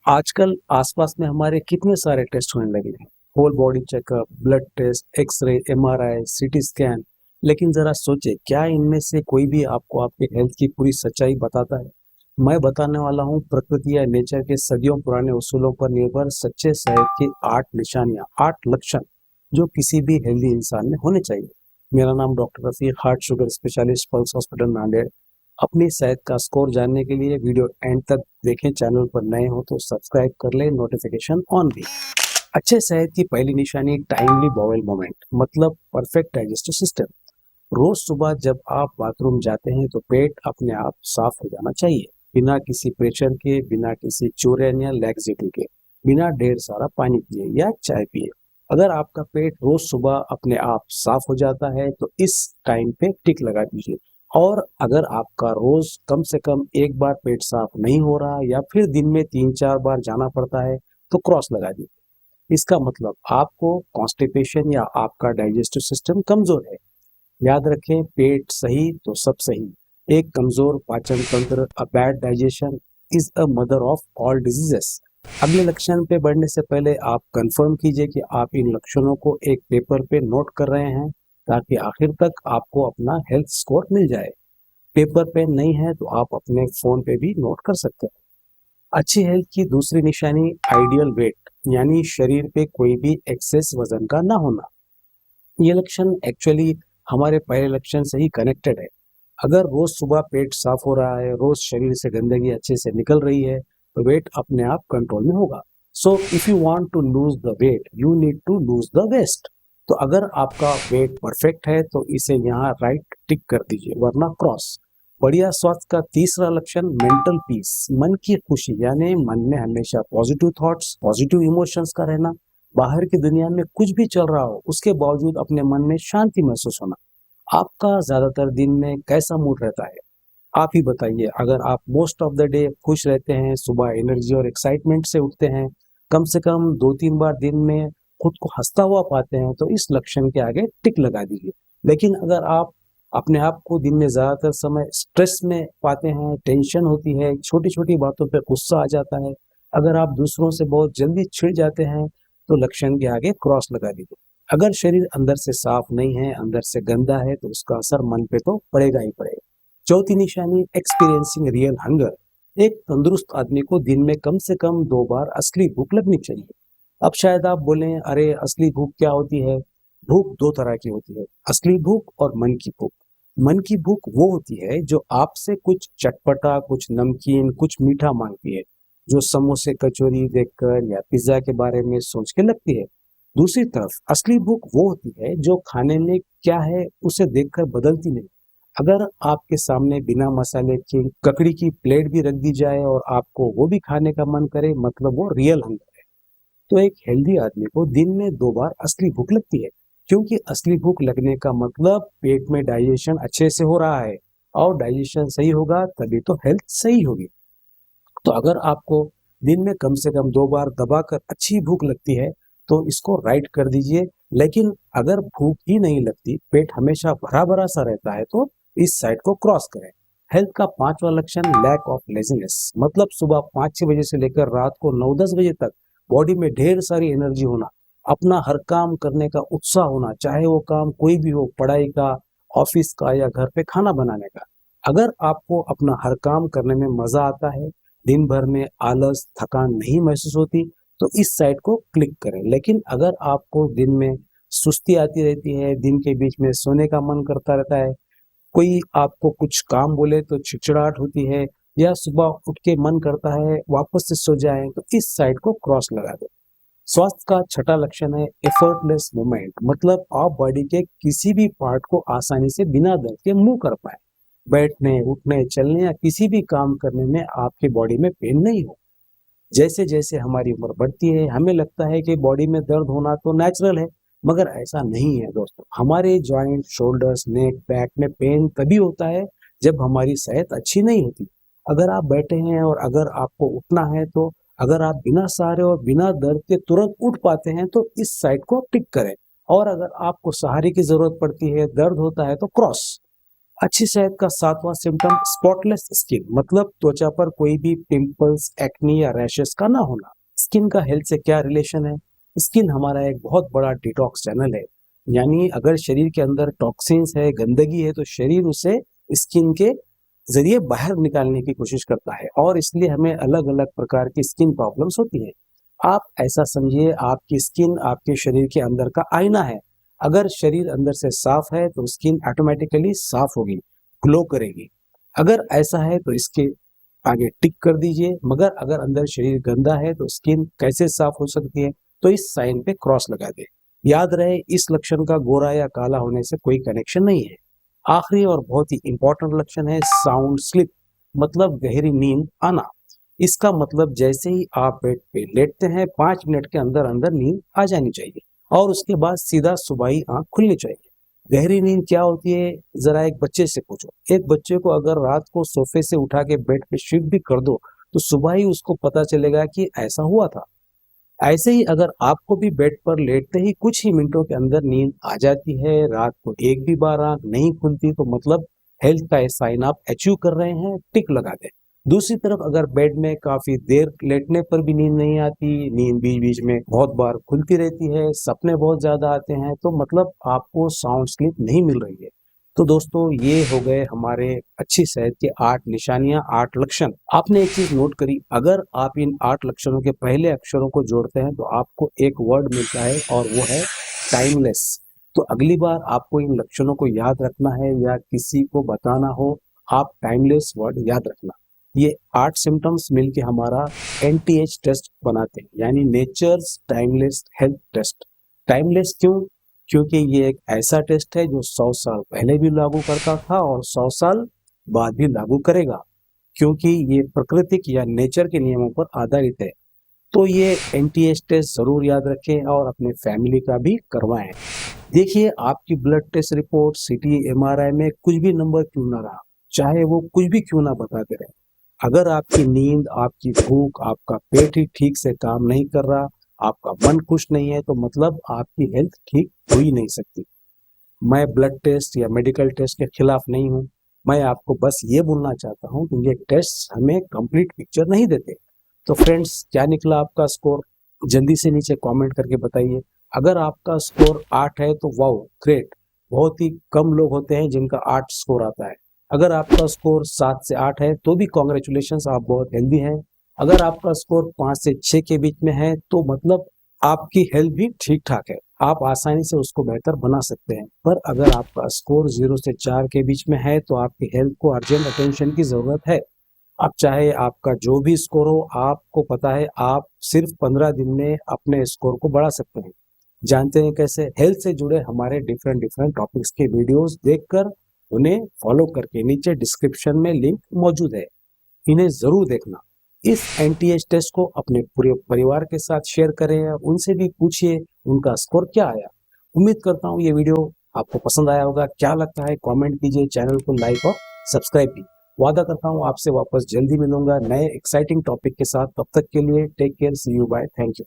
आजकल आसपास में हमारे कितने सारे टेस्ट होने लगे हैं। Whole body checkup, blood test, X ray, MRI, CT scan. लेकिन जरा सोचे, क्या इनमें से कोई भी आपको आपके हेल्थ की पूरी सच्चाई बताता है? मैं बताने वाला हूँ प्रकृति या नेचर के सदियों पुराने उसूलों पर निर्भर सच्चे सेहत की 8 निशानियां, 8 लक्षण जो किसी भी हेल्दी इंसान में होने चाहिए। मेरा नाम doctor Rafiq, heart sugar specialist, pulse hospital Nanded. अपनी सेहत का स्कोर जानने के लिए वीडियो एंड तक देखें। चैनल पर नए हो तो सब्सक्राइब कर लें, नोटिफिकेशन ऑन भी। अच्छे सेहत की पहली निशानी टाइमली बॉवेल मोमेंट, मतलब परफेक्ट डाइजेस्टिव सिस्टम। रोज सुबह जब आप बाथरूम जाते हैं तो पेट अपने आप साफ हो जाना चाहिए, बिना किसी प्रेशर के, बिना किसी चूरन या लैक्सेटिव के, बिना ढेर सारा पानी पिए या चाय पिए। अगर आपका पेट रोज सुबह अपने आप साफ हो जाता है तो इस टाइम पे टिक लगा दीजिए। और अगर आपका रोज कम से कम एक बार पेट साफ नहीं हो रहा या फिर दिन में 3-4 बार जाना पड़ता है तो क्रॉस लगा दीजिए। इसका मतलब आपको कॉन्स्टिपेशन या आपका डाइजेस्टिव सिस्टम कमजोर है। याद रखें, पेट सही तो सब सही। एक कमजोर पाचन तंत्र, a bad digestion, is a mother of all diseases. अगले लक्षण पे बढ़ने से पहले आप कंफर्म कीजिए कि आप इन लक्षणों को एक पेपर पे नोट कर रहे हैं, ताकि आखिर तक आपको अपना हेल्थ स्कोर मिल जाए। पेपर पेन नहीं है तो आप अपने फोन पे भी नोट कर सकते हैं। अच्छी हेल्थ की दूसरी निशानी आइडियल वेट, यानी शरीर पे कोई भी एक्सेस वजन का ना होना। ये लक्षण एक्चुअली हमारे पहले लक्षण से ही कनेक्टेड है। अगर रोज सुबह पेट साफ हो रहा है, रोज शरीर से गंदगी अच्छे से निकल रही है, तो वेट अपने आप कंट्रोल में होगा। So if you want to lose the weight you need to lose the waist. तो अगर आपका वेट परफेक्ट है तो इसे यहाँ राइट टिक कर दीजिए, वरना क्रॉस। बढ़िया स्वास्थ्य का तीसरा लक्षण मेंटल पीस, मन की खुशी, यानी मन में हमेशा पॉजिटिव थॉट्स, पॉजिटिव इमोशंस का रहना। बाहर की दुनिया में कुछ भी चल रहा हो उसके बावजूद अपने मन में शांति महसूस होना। आपका ज्यादातर दिन में कैसा मूड रहता है? आप ही बताइए। अगर आप मोस्ट ऑफ द डे खुश रहते हैं, सुबह एनर्जी और एक्साइटमेंट से उठते हैं, कम से कम 2-3 बार दिन में खुद को हंसता हुआ पाते हैं, तो इस लक्षण के आगे टिक लगा दीजिए। लेकिन अगर आप अपने आप को दिन में ज्यादातर समय स्ट्रेस में पाते हैं, टेंशन होती है, छोटी छोटी बातों पे गुस्सा आ जाता है, अगर आप दूसरों से बहुत जल्दी छिड़ जाते हैं, तो लक्षण के आगे क्रॉस लगा दीजिए। अगर शरीर अंदर से साफ नहीं है, अंदर से गंदा है, तो उसका असर मन पे तो पड़ेगा ही पड़ेगा। चौथी निशानी एक्सपीरियंसिंग रियल हंगर। एक तंदुरुस्त आदमी को दिन में कम से कम 2 बार असली भूख लगनी चाहिए। अब शायद आप बोलें, अरे असली भूख क्या होती है? भूख दो तरह की होती है, असली भूख और मन की भूख। मन की भूख वो होती है जो आपसे कुछ चटपटा, कुछ नमकीन, कुछ मीठा मांगती है, जो समोसे कचौरी देखकर या पिज्जा के बारे में सोच के लगती है। दूसरी तरफ असली भूख वो होती है जो खाने में क्या है उसे देखकर बदलती नहीं। अगर आपके सामने बिना मसाले की ककड़ी की प्लेट भी रख दी जाए और आपको वो भी खाने का मन करे, मतलब वो रियल हंगर है। तो एक हेल्दी आदमी को दिन में 2 बार असली भूख लगती है, क्योंकि असली भूख लगने का मतलब पेट में डाइजेशन अच्छे से हो रहा है, और डाइजेशन सही होगा तभी तो हेल्थ सही होगी। तो अगर आपको दिन में कम से कम 2 बार दबाकर अच्छी भूख लगती है तो इसको राइट कर दीजिए। लेकिन अगर भूख ही नहीं लगती, पेट हमेशा भरा भरा सा रहता है, तो इस साइड को क्रॉस करें। हेल्थ का पांचवा लक्षण लैक ऑफ लेजीनेस, मतलब सुबह 5-6 बजे से लेकर रात को 9-10 बजे तक बॉडी में ढेर सारी एनर्जी होना, अपना हर काम करने का उत्साह होना, चाहे वो काम कोई भी हो, पढ़ाई का, ऑफिस का या घर पे खाना बनाने का। अगर आपको अपना हर काम करने में मजा आता है, दिन भर में आलस, थकान नहीं महसूस होती, तो इस साइट को क्लिक करें। लेकिन अगर आपको दिन में सुस्ती आती रहती है, दिन के बीच में सोने का मन करता रहता है, कोई आपको कुछ काम बोले तो चिड़चिड़ाहट होती है, या सुबह उठ के मन करता है वापस से सो जाए, तो इस साइड को क्रॉस लगा दो। स्वास्थ्य का छठा लक्षण है एफर्टलेस मूवमेंट, मतलब आप बॉडी के किसी भी पार्ट को आसानी से बिना दर्द के मूव कर पाए। बैठने, उठने, चलने या किसी भी काम करने में आपकी बॉडी में पेन नहीं हो। जैसे जैसे हमारी उम्र बढ़ती है, हमें लगता है कि बॉडी में दर्द होना तो नेचुरल है, मगर ऐसा नहीं है दोस्तों। हमारे जॉइंट, शोल्डर्स, नेक, बैक में पेन तभी होता है जब हमारी सेहत अच्छी नहीं होती। अगर आप बैठे हैं और अगर आपको उठना है, तो अगर आप बिना सहारे और बिना दर्द के तुरंत उठ पाते हैं तो इस साइड को टिक करें। और अगर आपको सहारे की जरूरत पड़ती है, दर्द होता है, तो क्रॉस। अच्छी सेहत का सातवां सिम्टम स्पॉटलेस स्किन, मतलब त्वचा पर कोई भी पिंपल्स, एक्नी या रैशेस का ना होना। स्किन का हेल्थ से क्या रिलेशन है? स्किन हमारा एक बहुत बड़ा डिटॉक्स चैनल है, यानी अगर शरीर के अंदर टॉक्सिन्स है, गंदगी है, तो शरीर उसे स्किन के जरिए बाहर निकालने की कोशिश करता है और इसलिए हमें अलग अलग प्रकार की स्किन प्रॉब्लम्स होती है। आप ऐसा समझिए, आपकी स्किन आपके शरीर के अंदर का आईना है। अगर शरीर अंदर से साफ है तो स्किन ऑटोमेटिकली साफ होगी, ग्लो करेगी। अगर ऐसा है तो इसके आगे टिक कर दीजिए, मगर अगर अंदर शरीर गंदा है तो स्किन कैसे साफ हो सकती है, तो इस साइन पे क्रॉस लगा दे। याद रहे, इस लक्षण का गोरा या काला होने से कोई कनेक्शन नहीं है। आखिरी और बहुत ही इंपॉर्टेंट लक्षण है साउंड स्लिप, मतलब गहरी नींद आना। इसका मतलब जैसे ही आप बेड पे लेटते हैं 5 मिनट के अंदर अंदर नींद आ जानी चाहिए और उसके बाद सीधा सुबह ही आंख खुलनी चाहिए। गहरी नींद क्या होती है, जरा एक बच्चे से पूछो। एक बच्चे को अगर रात को सोफे से उठा के बेड पे शिफ्ट भी कर दो तो सुबह ही उसको पता चलेगा कि ऐसा हुआ था। ऐसे ही अगर आपको भी बेड पर लेटते ही कुछ ही मिनटों के अंदर नींद आ जाती है, रात को एक भी बार आंख नहीं खुलती, तो मतलब हेल्थ का साइन आप अचीव कर रहे हैं, टिक लगा दें। दूसरी तरफ अगर बेड में काफी देर लेटने पर भी नींद नहीं आती, नींद बीच बीच में बहुत बार खुलती रहती है, सपने बहुत ज्यादा आते हैं, तो मतलब आपको साउंड स्लीप नहीं मिल रही है। तो दोस्तों, ये हो गए हमारे अच्छी सेहत के 8 निशानियां, 8 लक्षण। आपने एक चीज नोट करी, अगर आप इन 8 लक्षणों के पहले अक्षरों को जोड़ते हैं तो आपको एक वर्ड मिलता है और वो है टाइमलेस। तो अगली बार आपको इन लक्षणों को याद रखना है या किसी को बताना हो, आप टाइमलेस वर्ड याद रखना। ये 8 सिम्टम्स मिलके हमारा NTH टेस्ट बनाते हैं, यानी nature's timeless health taste. Timeless क्यों? क्योंकि ये एक ऐसा टेस्ट है जो 100 साल पहले भी लागू करता था और 100 साल बाद भी लागू करेगा, क्योंकि ये प्राकृतिक या नेचर के नियमों पर आधारित है। तो ये NTH टेस्ट जरूर याद रखें और अपने फैमिली का भी करवाएं। देखिए, आपकी blood test report, CT, MRI में कुछ भी नंबर क्यों ना रहा, चाहे वो कुछ भी क्यों ना बताते रहे, अगर आपकी नींद, आपकी भूख, आपका पेट ही ठीक से काम नहीं कर रहा, आपका मन खुश नहीं है, तो मतलब आपकी हेल्थ ठीक हो ही नहीं सकती। मैं ब्लड टेस्ट या मेडिकल टेस्ट के खिलाफ नहीं हूँ, मैं आपको बस ये बोलना चाहता हूँ कि ये टेस्ट हमें कंप्लीट पिक्चर नहीं देते। तो फ्रेंड्स, क्या निकला आपका स्कोर? जल्दी से नीचे कमेंट करके बताइए। अगर आपका स्कोर 8 है तो वाओ, ग्रेट। बहुत ही कम लोग होते हैं जिनका 8 स्कोर आता है। अगर आपका स्कोर 7 से 8 है तो भी कॉन्ग्रेचुलेशंस, आप बहुत हेल्दी हैं। अगर आपका स्कोर 5 से 6 के बीच में है तो मतलब आपकी हेल्थ भी ठीक ठाक है, आप आसानी से उसको बेहतर बना सकते हैं। पर अगर आपका स्कोर 0 से 4 के बीच में है तो आपकी हेल्थ को अर्जेंट अटेंशन की जरूरत है। अब चाहे आपका जो भी स्कोर हो, आपको पता है आप सिर्फ 15 दिन में अपने स्कोर को बढ़ा सकते हैं। जानते हैं कैसे? हेल्थ से जुड़े हमारे डिफरेंट डिफरेंट टॉपिक्स के वीडियोस देखकर, उन्हें फॉलो करके, नीचे डिस्क्रिप्शन में लिंक मौजूद है, इन्हें जरूर देखना। इस NTH टेस्ट को अपने पूरे परिवार के साथ शेयर करें, उनसे भी पूछिए उनका स्कोर क्या आया। उम्मीद करता हूँ ये वीडियो आपको पसंद आया होगा। क्या लगता है कमेंट कीजिए, चैनल को लाइक और सब्सक्राइब भी। वादा करता हूँ आपसे वापस जल्दी मिलूंगा नए एक्साइटिंग टॉपिक के साथ। तब तक के लिए take care, see you, bye, thank you.